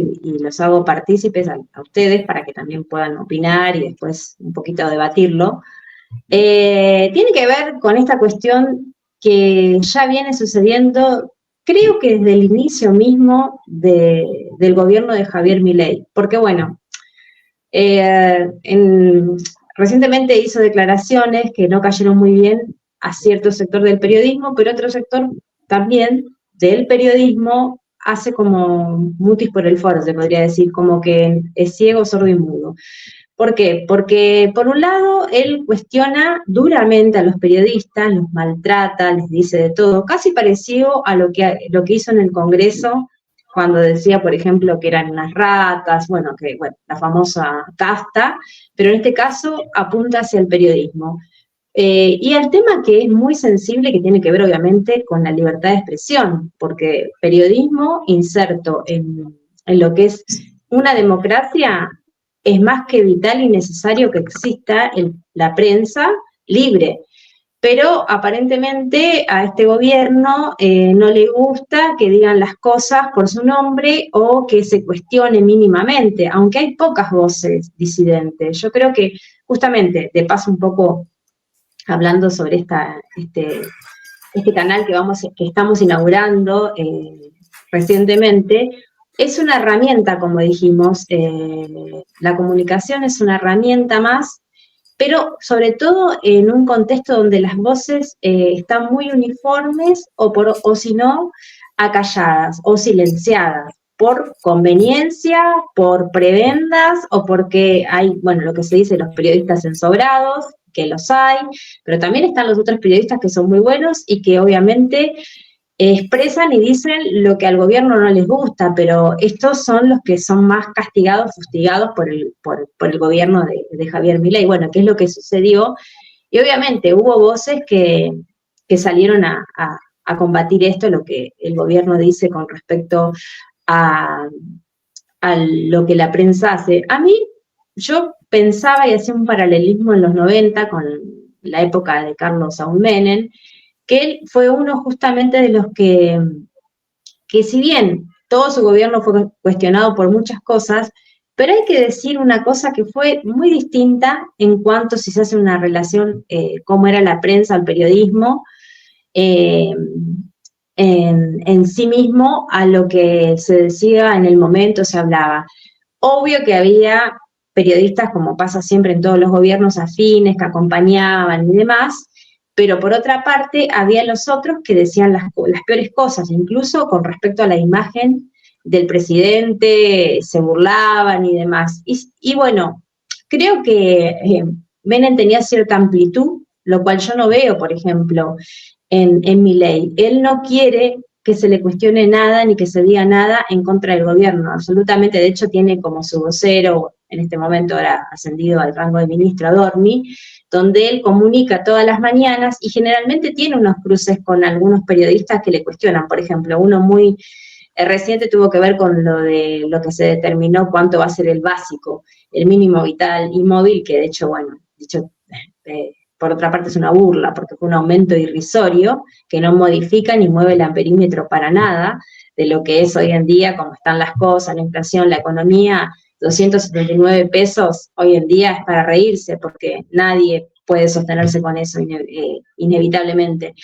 y los hago partícipes a ustedes para que también puedan opinar y después un poquito debatirlo, tiene que ver con esta cuestión que ya viene sucediendo, creo que desde el inicio mismo del gobierno de Javier Milei, porque bueno, recientemente hizo declaraciones que no cayeron muy bien a cierto sector del periodismo, pero otro sector también del periodismo hace como mutis por el foro, se podría decir, como que es ciego, sordo y mudo. ¿Por qué? Porque, por un lado, él cuestiona duramente a los periodistas, los maltrata, les dice de todo, casi parecido a lo que hizo en el Congreso, cuando decía, por ejemplo, que eran unas ratas, bueno, la famosa casta, pero en este caso apunta hacia el periodismo. Y el tema que es muy sensible, que tiene que ver obviamente con la libertad de expresión, porque periodismo inserto en lo que es una democracia es más que vital y necesario que exista la prensa libre. Pero aparentemente a este gobierno no le gusta que digan las cosas por su nombre o que se cuestione mínimamente, aunque hay pocas voces disidentes. Yo creo que justamente, de paso un poco hablando sobre este canal que estamos inaugurando recientemente, es una herramienta, como dijimos, la comunicación es una herramienta más, pero sobre todo en un contexto donde las voces están muy uniformes o si no, acalladas o silenciadas por conveniencia, por prebendas o porque hay, bueno, lo que se dice los periodistas ensobrados, que los hay, pero también están los otros periodistas que son muy buenos y que obviamente expresan y dicen lo que al gobierno no les gusta, pero estos son los que son más castigados, fustigados por el gobierno de Javier Milei. Bueno, ¿qué es lo que sucedió? Y obviamente hubo voces que salieron a combatir esto, lo que el gobierno dice con respecto a lo que la prensa hace. A mí, yo pensaba y hacía un paralelismo en los 90 con la época de Carlos Saúl Menem, que él fue uno justamente de los que si bien todo su gobierno fue cuestionado por muchas cosas, pero hay que decir una cosa que fue muy distinta en cuanto si se hace una relación, cómo era la prensa, el periodismo, en sí mismo a lo que se decía en el momento, se hablaba. Obvio que había periodistas, como pasa siempre en todos los gobiernos, afines, que acompañaban y demás, pero por otra parte había los otros que decían las peores cosas, incluso con respecto a la imagen del presidente, se burlaban y demás. Y bueno, creo que Menem tenía cierta amplitud, lo cual yo no veo, por ejemplo, en Milei. Él no quiere que se le cuestione nada ni que se diga nada en contra del gobierno, absolutamente. De hecho, tiene como su vocero, en este momento ahora ascendido al rango de ministro, Adorni, donde él comunica todas las mañanas y generalmente tiene unos cruces con algunos periodistas que le cuestionan. Por ejemplo, uno muy reciente tuvo que ver con lo que se determinó cuánto va a ser el básico, el mínimo vital y móvil, que de hecho, bueno, por otra parte es una burla, porque fue un aumento irrisorio que no modifica ni mueve el amperímetro para nada de lo que es hoy en día, como están las cosas, la inflación, la economía. 279 pesos hoy en día es para reírse, porque nadie puede sostenerse con eso inevitablemente.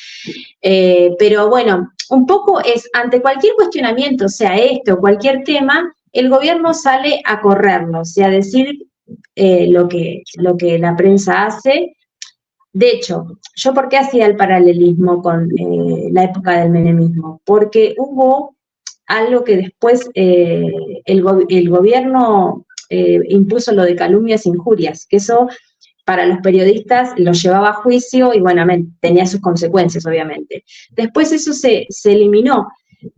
Pero bueno, un poco es, ante cualquier cuestionamiento, sea este o cualquier tema, el gobierno sale a correrlo, o sea, a decir lo que la prensa hace. De hecho, ¿yo por qué hacía el paralelismo con la época del menemismo? Porque hubo algo que después el gobierno impuso lo de calumnias e injurias, que eso para los periodistas los llevaba a juicio y bueno, tenía sus consecuencias, obviamente. Después eso se eliminó,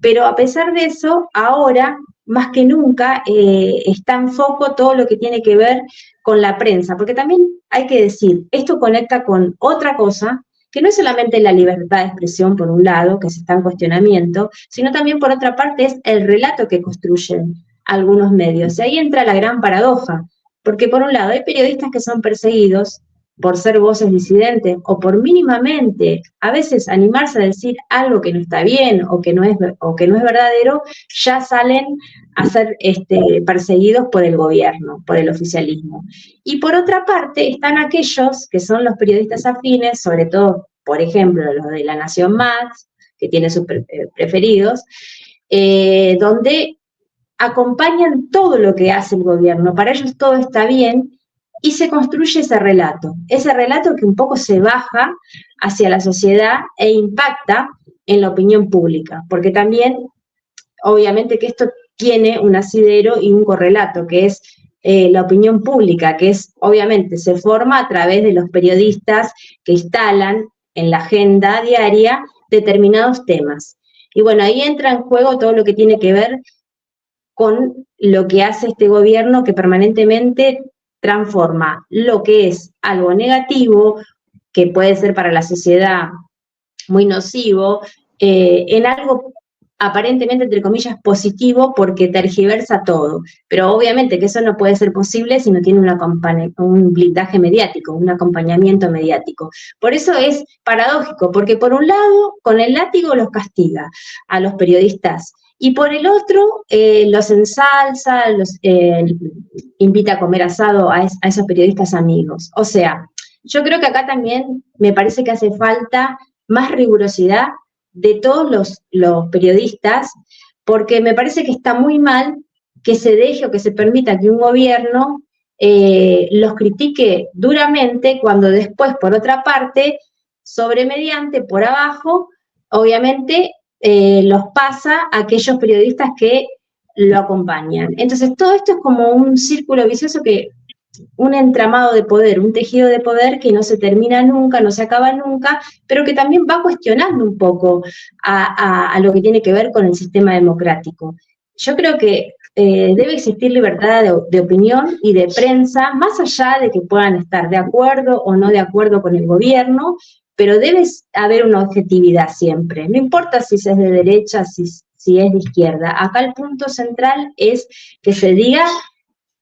pero a pesar de eso, ahora, más que nunca, está en foco todo lo que tiene que ver con la prensa, porque también hay que decir, esto conecta con otra cosa, que no es solamente la libertad de expresión, por un lado, que se está en cuestionamiento, sino también, por otra parte, es el relato que construyen algunos medios. Y ahí entra la gran paradoja, porque por un lado hay periodistas que son perseguidos, por ser voces disidentes o por mínimamente a veces animarse a decir algo que no está bien o que no es verdadero, ya salen a ser perseguidos por el gobierno, por el oficialismo. Y por otra parte están aquellos que son los periodistas afines, sobre todo, por ejemplo, los de La Nación Más, que tiene sus preferidos, donde acompañan todo lo que hace el gobierno, para ellos todo está bien, y se construye ese relato que un poco se baja hacia la sociedad e impacta en la opinión pública, porque también, obviamente que esto tiene un asidero y un correlato, que es la opinión pública, que es, obviamente, se forma a través de los periodistas que instalan en la agenda diaria determinados temas. Y bueno, ahí entra en juego todo lo que tiene que ver con lo que hace este gobierno, que permanentemente transforma lo que es algo negativo, que puede ser para la sociedad muy nocivo, en algo aparentemente, entre comillas, positivo, porque tergiversa todo. Pero obviamente que eso no puede ser posible si no tiene un blindaje mediático, un acompañamiento mediático. Por eso es paradójico, porque por un lado, con el látigo los castiga a los periodistas, y por el otro, los ensalza, los invita a comer asado a esos periodistas amigos. O sea, yo creo que acá también me parece que hace falta más rigurosidad de todos los periodistas, porque me parece que está muy mal que se deje o que se permita que un gobierno los critique duramente, cuando después, por otra parte, sobremediante, por abajo, obviamente, los pasa a aquellos periodistas que lo acompañan. Entonces, todo esto es como un círculo vicioso, un entramado de poder, un tejido de poder que no se termina nunca, no se acaba nunca, pero que también va cuestionando un poco a lo que tiene que ver con el sistema democrático. Yo creo que debe existir libertad de opinión y de prensa, más allá de que puedan estar de acuerdo o no de acuerdo con el gobierno, pero debe haber una objetividad siempre. No importa si es de derecha, si es de izquierda. Acá el punto central es que se diga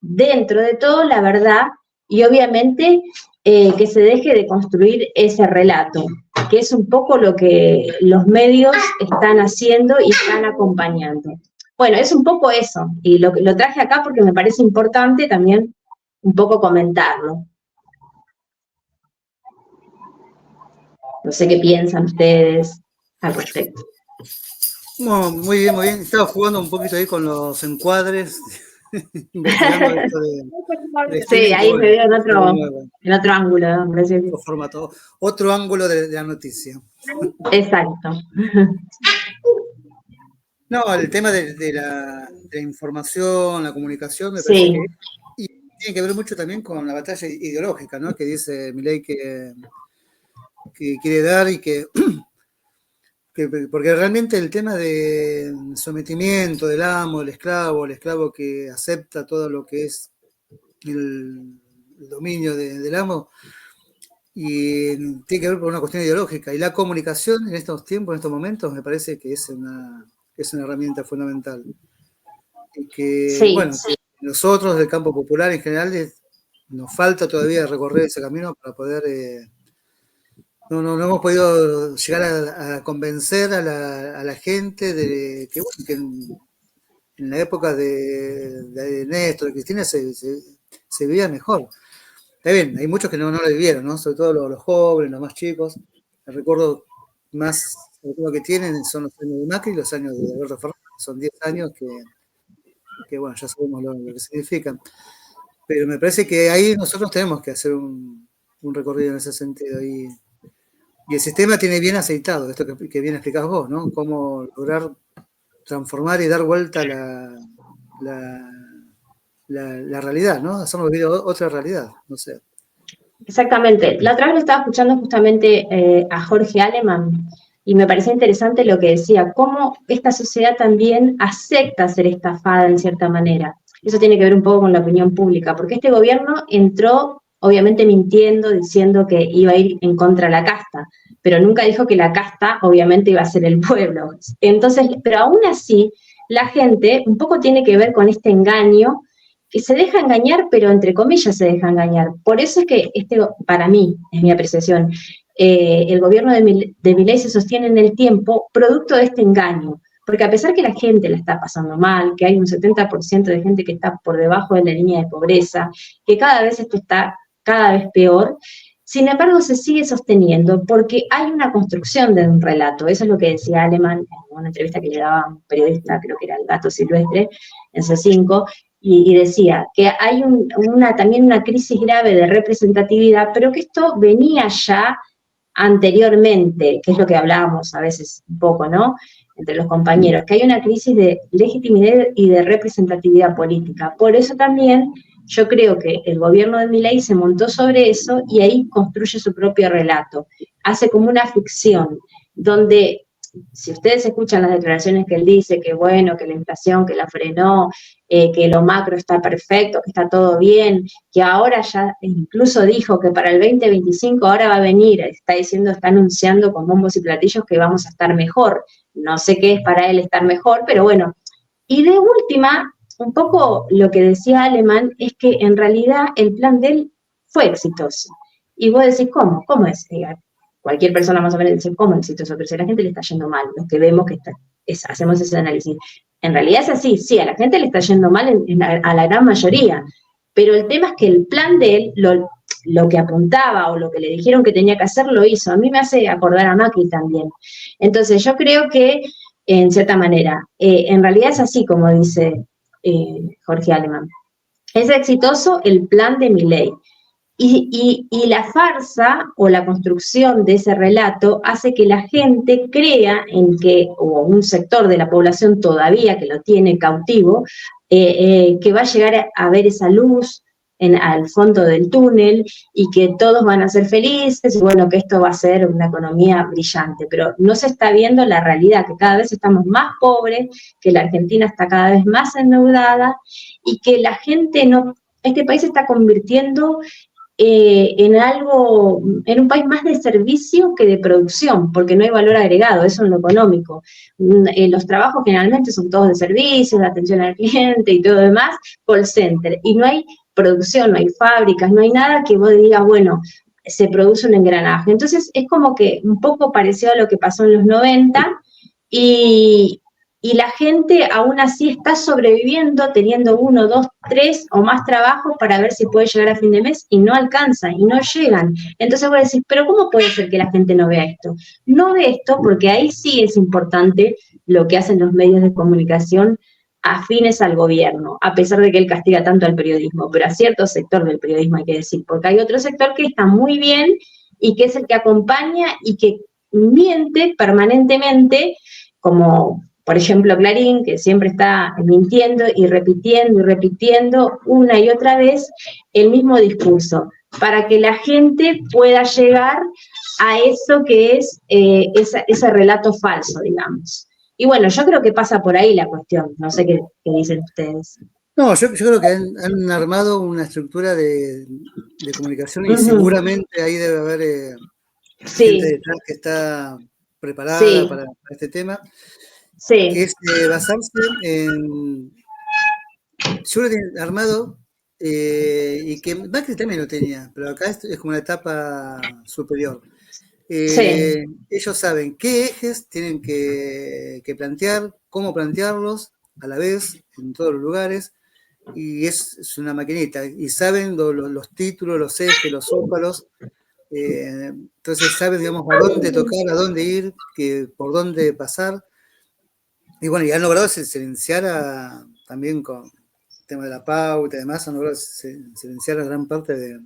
dentro de todo la verdad, y obviamente que se deje de construir ese relato, que es un poco lo que los medios están haciendo y están acompañando. Bueno, es un poco eso, y lo traje acá porque me parece importante también un poco comentarlo. No sé qué piensan ustedes al respecto. No, muy bien, muy bien. Estaba jugando un poquito ahí con los encuadres, investigando esto de sí, ahí me veo en otro ángulo. Otro formato, otro ángulo de la noticia. Exacto. No, el tema de la información, la comunicación, me parece que y tiene que ver mucho también con la batalla ideológica, ¿no? Que dice Milei que quiere dar y porque realmente el tema de sometimiento del amo, el esclavo que acepta todo lo que es el dominio del amo, y tiene que ver con una cuestión ideológica. Y la comunicación en estos tiempos, en estos momentos, me parece que es una herramienta fundamental. Y que, nosotros del campo popular en general nos falta todavía recorrer ese camino para poder... No hemos podido llegar a convencer a la gente de que en la época de Néstor, de Cristina, se vivía mejor. Está bien, hay muchos que no lo vivieron, ¿no? Sobre todo los jóvenes, los más chicos. El recuerdo más que tienen son los años de Macri y los años de Alberto Fernández. Son 10 años que bueno, ya sabemos lo que significan. Pero me parece que ahí nosotros tenemos que hacer un recorrido en ese sentido. Y el sistema tiene bien aceitado, esto que bien explicás vos, ¿no? Cómo lograr transformar y dar vuelta la realidad, ¿no? Hacernos vivir otra realidad, no sé. Exactamente. La otra vez lo estaba escuchando justamente a Jorge Aleman, y me parecía interesante lo que decía, cómo esta sociedad también acepta ser estafada en cierta manera. Eso tiene que ver un poco con la opinión pública, porque este gobierno entró, obviamente mintiendo, diciendo que iba a ir en contra de la casta, pero nunca dijo que la casta, obviamente, iba a ser el pueblo. Entonces, pero aún así, la gente un poco tiene que ver con este engaño que se deja engañar, pero entre comillas se deja engañar. Por eso es que, para mí, es mi apreciación, el gobierno de Milei se sostiene en el tiempo producto de este engaño. Porque a pesar que la gente la está pasando mal, que hay un 70% de gente que está por debajo de la línea de pobreza, que cada vez esto está cada vez peor, sin embargo se sigue sosteniendo porque hay una construcción de un relato. Eso es lo que decía Alemán en una entrevista que le daba a un periodista, creo que era el Gato Silvestre, en C5, y decía que hay también una crisis grave de representatividad, pero que esto venía ya anteriormente, que es lo que hablábamos a veces un poco, ¿no?, entre los compañeros, que hay una crisis de legitimidad y de representatividad política. Por eso también yo creo que el gobierno de Milei se montó sobre eso y ahí construye su propio relato. Hace como una ficción, donde, si ustedes escuchan las declaraciones que él dice, que bueno, que la inflación, que la frenó, que lo macro está perfecto, que está todo bien, que ahora ya incluso dijo que para el 2025 ahora va a venir, está diciendo, está anunciando con bombos y platillos que vamos a estar mejor. No sé qué es para él estar mejor, pero bueno. Y de última, un poco lo que decía Alemán es que en realidad el plan de él fue exitoso. Y vos decís, ¿cómo? ¿Cómo es? Cualquier persona más o menos dice, ¿cómo exitoso? Pero si a la gente le está yendo mal, los que vemos que hacemos ese análisis. En realidad es así, sí, a la gente le está yendo mal a la gran mayoría, pero el tema es que el plan de él, lo que apuntaba o lo que le dijeron que tenía que hacer, lo hizo. A mí me hace acordar a Macri también. Entonces yo creo que, en cierta manera, en realidad es así como dice Jorge Alemán. Es exitoso el plan de Milei. Y la farsa o la construcción de ese relato hace que la gente crea en que, o un sector de la población todavía que lo tiene cautivo, que va a llegar a ver esa luz al fondo del túnel y que todos van a ser felices y bueno, que esto va a ser una economía brillante, pero no se está viendo la realidad, que cada vez estamos más pobres, que la Argentina está cada vez más endeudada y que la gente no, este país se está convirtiendo en un país más de servicio que de producción, porque no hay valor agregado, eso en lo económico. Los trabajos generalmente son todos de servicios, de atención al cliente y todo lo demás, call center, y no hay producción, no hay fábricas, no hay nada que vos digas, bueno, se produce un engranaje. Entonces es como que un poco parecido a lo que pasó en los 90, y, y la gente aún así está sobreviviendo, teniendo 1, 2, 3 o más trabajos para ver si puede llegar a fin de mes y no alcanzan y no llegan. Entonces voy a decir, pero ¿cómo puede ser que la gente no vea esto? No ve esto porque ahí sí es importante lo que hacen los medios de comunicación afines al gobierno, a pesar de que él castiga tanto al periodismo, pero a cierto sector del periodismo hay que decir, porque hay otro sector que está muy bien y que es el que acompaña y que miente permanentemente, como por ejemplo Clarín, que siempre está mintiendo y repitiendo una y otra vez el mismo discurso, para que la gente pueda llegar a eso que es ese relato falso, digamos. Y bueno, yo creo que pasa por ahí la cuestión, no sé qué dicen ustedes. No, yo creo que han armado una estructura de comunicación y seguramente ahí debe haber Sí, gente detrás que está preparada sí, para este tema, sí, que es basarse en, yo lo he armado y que Macri también lo tenía, pero acá es como una etapa superior. sí. Ellos saben qué ejes tienen que plantear, cómo plantearlos a la vez en todos los lugares, y es una maquinita, y saben los títulos, los ejes, los zócalos, entonces saben, digamos, a dónde tocar, a dónde ir, por dónde pasar, y bueno, y han logrado silenciar también con el tema de la pauta y demás, han logrado silenciar a gran parte de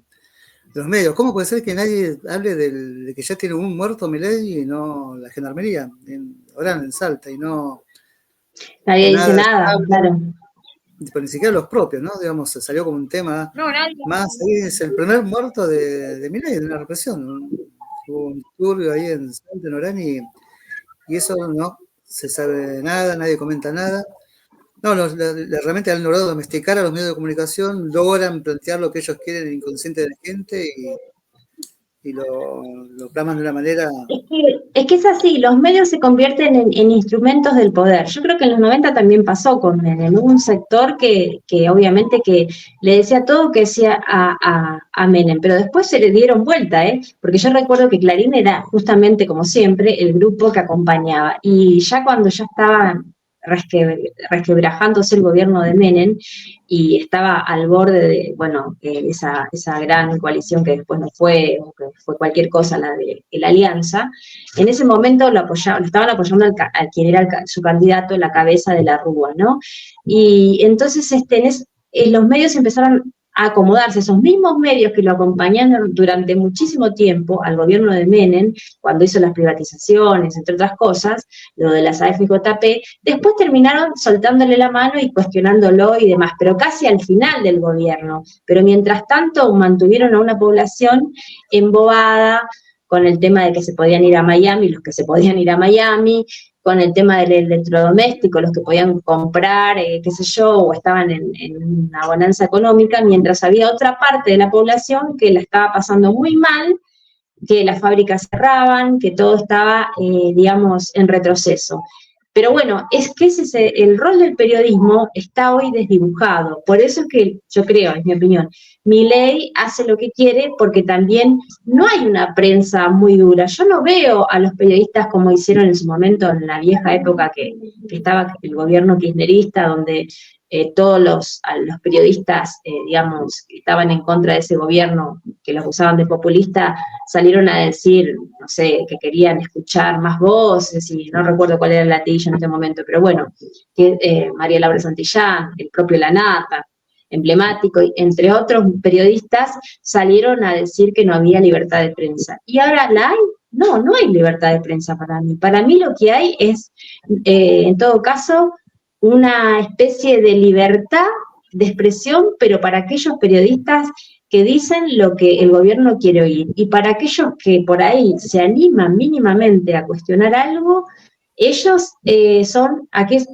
los medios. ¿Cómo puede ser que nadie hable de que ya tiene un muerto Milei y no la gendarmería? Ahora en Salta y no Nadie dice nada se nada, habla, claro. pero ni siquiera los propios, ¿no? Digamos, se salió como un tema No, nadie. más, es el primer muerto de Milei, de una represión. Hubo un turbio ahí en Salta, en Orán, y eso no se sabe nada, nadie comenta nada. No, realmente han logrado domesticar a los medios de comunicación, logran plantear lo que ellos quieren en el inconsciente de la gente y lo plasman de una manera... Es que es así, los medios se convierten en instrumentos del poder. Yo creo que en los 90 también pasó con Menem. Hubo un sector que obviamente que le decía todo que decía a Menem, pero después se le dieron vuelta, porque yo recuerdo que Clarín era justamente, como siempre, el grupo que acompañaba. Y ya cuando ya estaba resquebrajándose el gobierno de Menem y estaba al borde de, bueno, esa gran coalición que después no fue, o que fue cualquier cosa, la de la Alianza, en ese momento lo estaban apoyando al quien era su candidato, la cabeza de la Rúa, ¿no? Y entonces los medios empezaron a acomodarse, esos mismos medios que lo acompañaron durante muchísimo tiempo al gobierno de Menem, cuando hizo las privatizaciones, entre otras cosas, lo de las AFJP, después terminaron soltándole la mano y cuestionándolo y demás, pero casi al final del gobierno. Pero mientras tanto mantuvieron a una población embobada con el tema de que se podían ir a Miami, los que se podían ir a Miami, con el tema del electrodoméstico, los que podían comprar, qué sé yo, o estaban en una bonanza económica, mientras había otra parte de la población que la estaba pasando muy mal, que las fábricas cerraban, que todo estaba, digamos, en retroceso. Pero bueno, es que el rol del periodismo está hoy desdibujado. Por eso es que yo creo, es mi opinión, Milei hace lo que quiere porque también no hay una prensa muy dura. Yo no veo a los periodistas como hicieron en su momento en la vieja época que estaba el gobierno kirchnerista, donde todos los periodistas, digamos, que estaban en contra de ese gobierno, que los usaban de populista, salieron a decir, no sé, que querían escuchar más voces, y no recuerdo cuál era el latillo en este momento, pero bueno, que María Laura Santillán, el propio Lanata, emblemático, entre otros periodistas, salieron a decir que no había libertad de prensa. ¿Y ahora la hay? No, no hay libertad de prensa para mí. Para mí lo que hay es, en todo caso, una especie de libertad de expresión, pero para aquellos periodistas que dicen lo que el gobierno quiere oír. Y para aquellos que por ahí se animan mínimamente a cuestionar algo, ellos son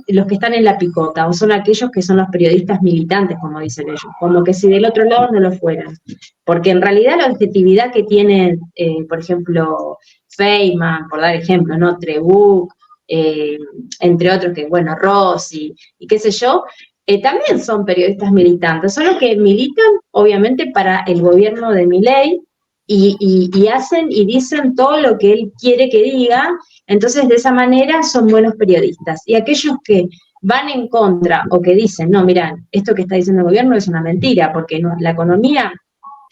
los que están en la picota, o son aquellos que son los periodistas militantes, como dicen ellos, como que si del otro lado no lo fueran. Porque en realidad la objetividad que tienen, por ejemplo, Feynman, por dar ejemplo, ¿no? Trebuch, entre otros, que bueno, Rossi, y qué sé yo, también son periodistas militantes, solo que militan, obviamente, para el gobierno de Milei, y hacen y dicen todo lo que él quiere que diga, entonces de esa manera son buenos periodistas. Y aquellos que van en contra o que dicen, no, mirá, esto que está diciendo el gobierno es una mentira, porque no, la economía,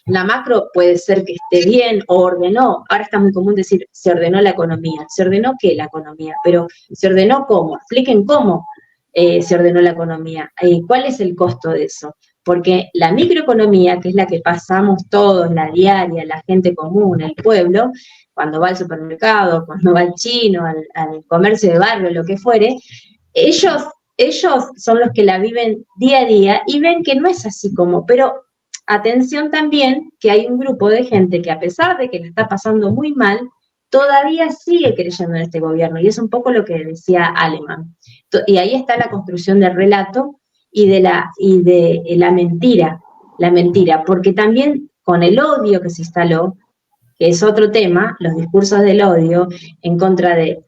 la macro puede ser que esté bien o ordenó. Ahora está muy común decir, se ordenó la economía. ¿Se ordenó qué la economía? Pero ¿se ordenó cómo? Expliquen cómo se ordenó la economía. ¿Cuál es el costo de eso? Porque la microeconomía, que es la que pasamos todos, la diaria, la gente común, el pueblo, cuando va al supermercado, cuando va al chino, al comercio de barrio, lo que fuere, ellos son los que la viven día a día y ven que no es así como, pero atención también que hay un grupo de gente que a pesar de que le está pasando muy mal, todavía sigue creyendo en este gobierno, y es un poco lo que decía Alemán. Y ahí está la construcción del relato y de la mentira, porque también con el odio que se instaló, que es otro tema, los discursos del odio en contra del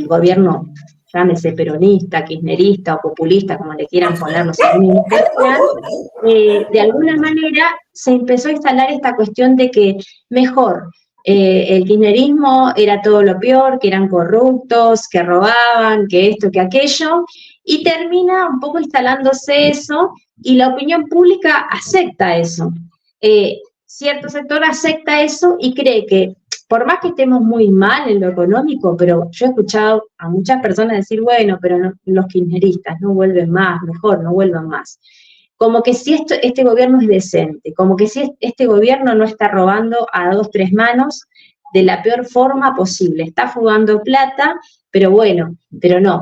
gobierno, llámese peronista, kirchnerista o populista, como le quieran poner los de alguna manera se empezó a instalar esta cuestión de que mejor, el kirchnerismo era todo lo peor, que eran corruptos, que robaban, que esto, que aquello, y termina un poco instalándose eso, y la opinión pública acepta eso. Cierto sector acepta eso y cree que, por más que estemos muy mal en lo económico, pero yo he escuchado a muchas personas decir, bueno, pero no, los kirchneristas no vuelven más, mejor, no vuelvan más. Como que si este gobierno es decente, como que si este gobierno no está robando a 2, 3 manos de la peor forma posible, está fugando plata, pero bueno, pero no.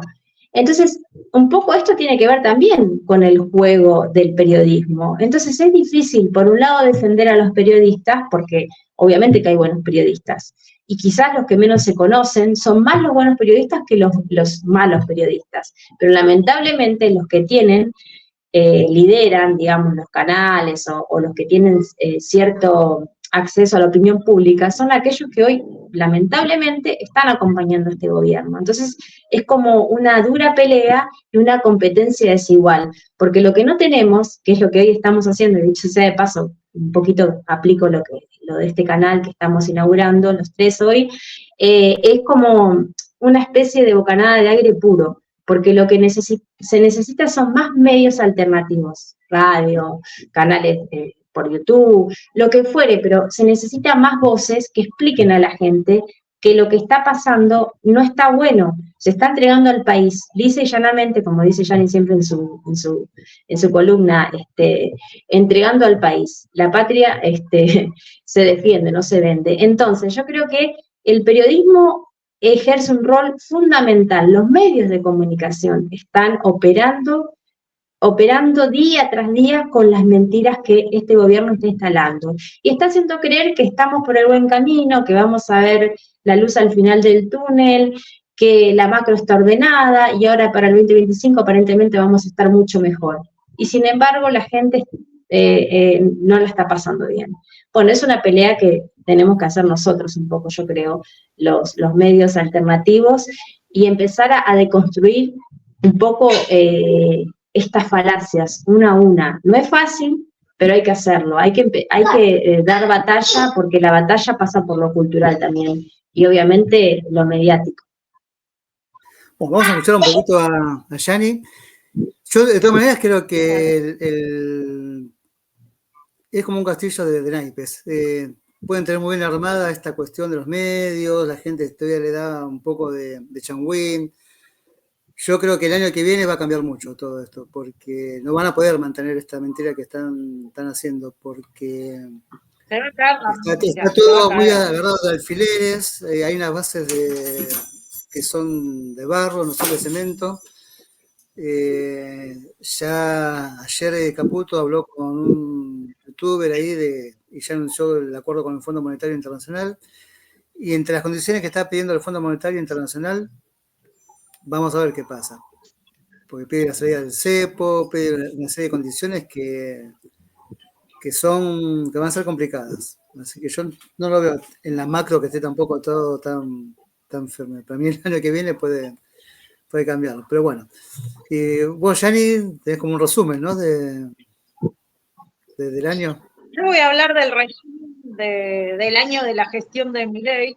Entonces, un poco esto tiene que ver también con el juego del periodismo. Entonces es difícil, por un lado, defender a los periodistas, porque obviamente que hay buenos periodistas, y quizás los que menos se conocen son más los buenos periodistas que los malos periodistas, pero lamentablemente los que lideran, digamos, los canales o los que tienen cierto acceso a la opinión pública son aquellos que hoy, lamentablemente, están acompañando a este gobierno. Entonces, es como una dura pelea y una competencia desigual, porque lo que no tenemos, que es lo que hoy estamos haciendo, y dicho sea de paso, un poquito aplico lo de este canal que estamos inaugurando, los tres hoy, es como una especie de bocanada de aire puro, porque lo que se necesita son más medios alternativos, radio, canales por YouTube, lo que fuere, pero se necesita más voces que expliquen a la gente que lo que está pasando no está bueno, se está entregando al país, lisa y llanamente, como dice Yanni siempre en su columna, entregando al país. La patria se defiende, no se vende. Entonces, yo creo que el periodismo ejerce un rol fundamental. Los medios de comunicación están operando día tras día con las mentiras que este gobierno está instalando. Y está haciendo creer que estamos por el buen camino, que vamos a ver la luz al final del túnel, que la macro está ordenada y ahora para el 2025 aparentemente vamos a estar mucho mejor. Y sin embargo la gente no la está pasando bien. Bueno, es una pelea que tenemos que hacer nosotros un poco, yo creo, los medios alternativos y empezar a deconstruir un poco estas falacias una a una. No es fácil, pero hay que hacerlo. Hay que dar batalla porque la batalla pasa por lo cultural también y obviamente lo mediático. Bueno, vamos a escuchar un poquito a Yanni. Yo de todas maneras creo que es como un castillo de naipes. Pueden tener muy bien armada esta cuestión de los medios, la gente todavía le da un poco de changüín. Yo creo que el año que viene va a cambiar mucho todo esto, porque no van a poder mantener esta mentira que están haciendo, porque está todo muy agarrado de alfileres, hay unas bases que son de barro, no son de cemento. Ya ayer Caputo habló con un youtuber ahí y ya anunció el acuerdo con el Fondo Monetario Internacional, y entre las condiciones que está pidiendo el Fondo Monetario Internacional, vamos a ver qué pasa. Porque pide la salida del cepo, pide una serie de condiciones que van a ser complicadas. Así que yo no lo veo en la macro que esté tampoco todo tan firme. Para mí el año que viene puede cambiarlo. Pero bueno. Vos, Yanni, tenés como un resumen, ¿no? Del año. Yo voy a hablar del resumen del año de la gestión de Milei.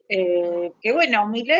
Que bueno, Milei